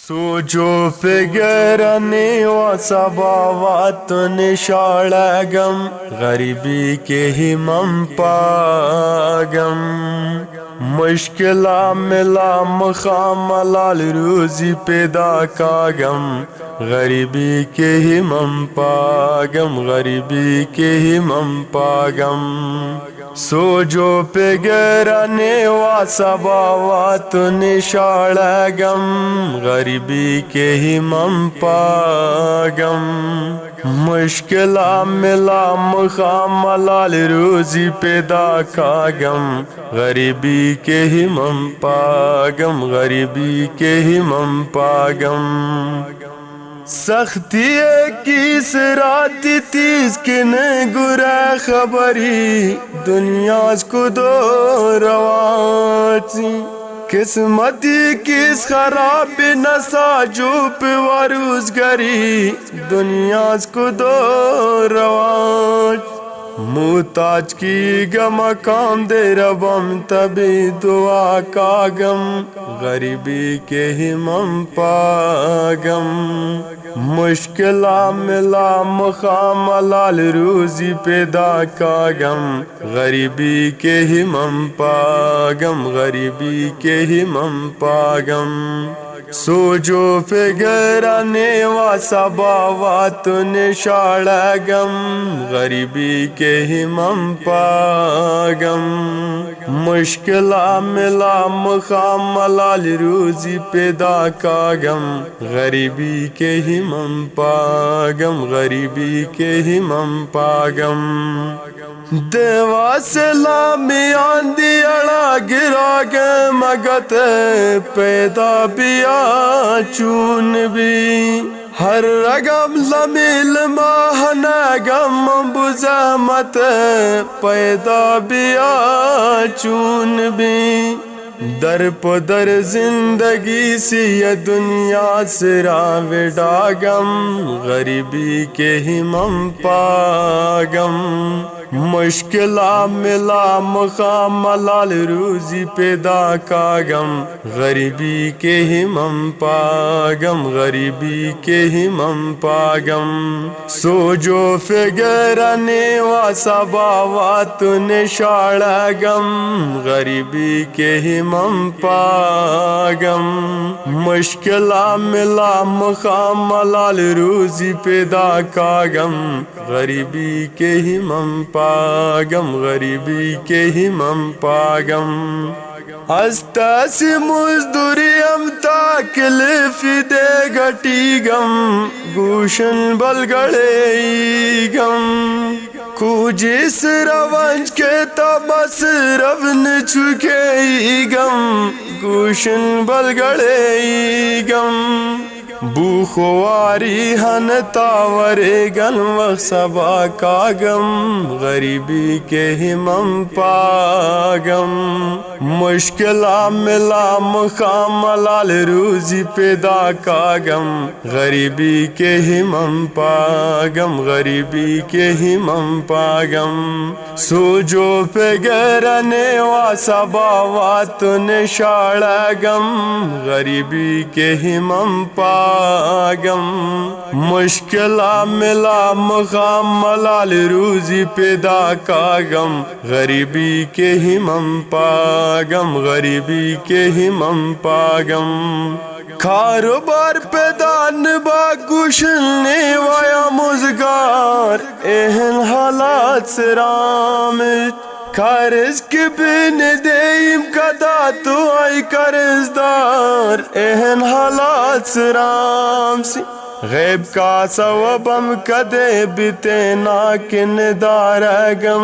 सोचो फिगरने व सबावत निशालगम गरीबी के हिमम पागम मुश्किला मिला मुखामलाल रोजी पैदा कागम गरीबी के हिमम पागम गरीबी के हिमम पागम सोजो फिगरने व सबावत निशालगम गरीबी के हिमम पागम मुश्किला मिला मुखामलाल रोजी पैदा कागम गरीबी के हिमम पागम गरीबी के हिमम पागम सख्ती किस रात तीस किन गुरा खबरी दुनिया को दो रवाची किस्मती किस खराब नसाजूप वरूज गरी दुनिया को दो रवाच मुताज की गम काम दे रबम तभी दुआ कागम गरीबी के हिमम पागम मुश्किला मिला मुखामलाल रोजी पैदा कागम गरीबी के हिमम पागम गरीबी के हिमम पागम सोजो फिगरने व सबावत निशालगम गरीबी के हिमम पागम मुश्किला मिला मुखामलाल रोजी पैदा कागम गरीबी के हिमम पागम गरीबी के हिमम पागम देवा से लामी आंधी अड़ा गिरा गे मगत पैदा बिया चून भी हर रगम जमील माहनगम बुजहमत पैदा बिया चून भी दर पदर जिंदगी सी ये दुनिया सिरा विडागम गरीबी के हिमम पागम मुश्किला मिला मुखामलाल रोजी पैदा कागम गरीबी के हिमम पागम गरीबी के हिमम पागम सोजो फिगरने व सबावत निशालगम गरीबी के हिमम पागम मुश्किला मिला मुखामलाल रोजी पैदा कागम गरीबी के हिमम पागम गरीबी के हिमम पागम अस्तास मजदूरी हम ताकलिफ दे घटीगम गुशन बलगड़े गम कुजिस रवंज के तबस रवन चुके गम गुशन बलगड़े गम बूखवारी हन तावरे गन व सबा कागम गरीबी के हिमम पागम मुश्किला मिला मुखामलाल रोजी पैदा कागम गरीबी के हिमम पागम गरीबी के हिमम पागम सोजो फिगरने व सबावत निशालगम गरीबी के हिमम पागम मुश्किला मिला मुखामलाल रोजी पैदा कागम गरीबी के हिमम पागम गरीबी के हिमम पागम कारोबार पैदान बागुशने वाया मुजगार एहन हालात से राम कर्ज के बिन देम कदा तो आई कर्जदार एहन हालात से राम सी गैब का सवबम कदे बिते ना किन दारगम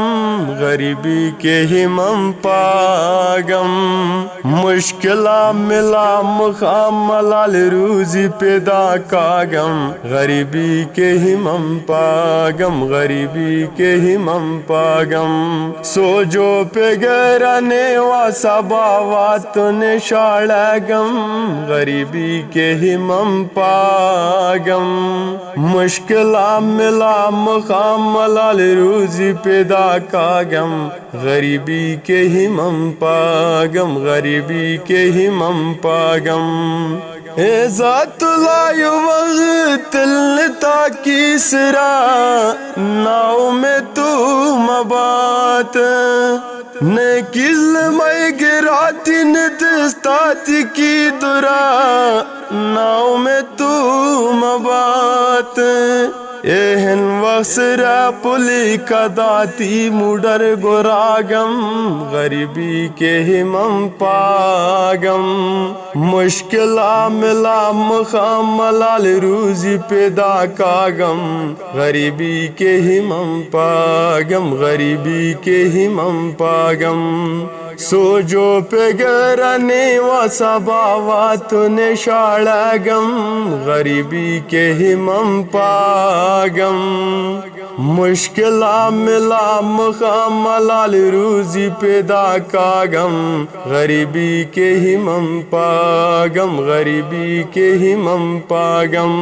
गरीबी के हिमम पागम मुश्किला मिला मुखामलाल रोजी पैदा कागम गरीबी के हिमम पागम गरीबी के हिमम पागम सोजो फिगरने व सबावत निशालगम गरीबी के हिमम पागम मुश्किला मिला मुखामलाल रोजी पैदा कागम गरीबी के हिमम पागम गरीबी के हिमम पागम ज़ातुल्लाह वक्त लता की सरा नाव में तू मबात ने किल मई गिराती नितस्ताती की दुरा नाव में तू मबात एहन वसरा पुली का दाती मुडर गोरागम गरीबी के हिमम पागम मुश्किला मिला मुखामलाल रूजी पैदा कागम गरीबी के हिमम पागम गरीबी के हिमम पागम सोजो पे गरने वसबावा तूने शाड़गम गरीबी के हिमम पागम मुश्किला मिला मुखामलाल रूजी पैदा कागम गरीबी के हिमम पागम गरीबी के हिमम पागम।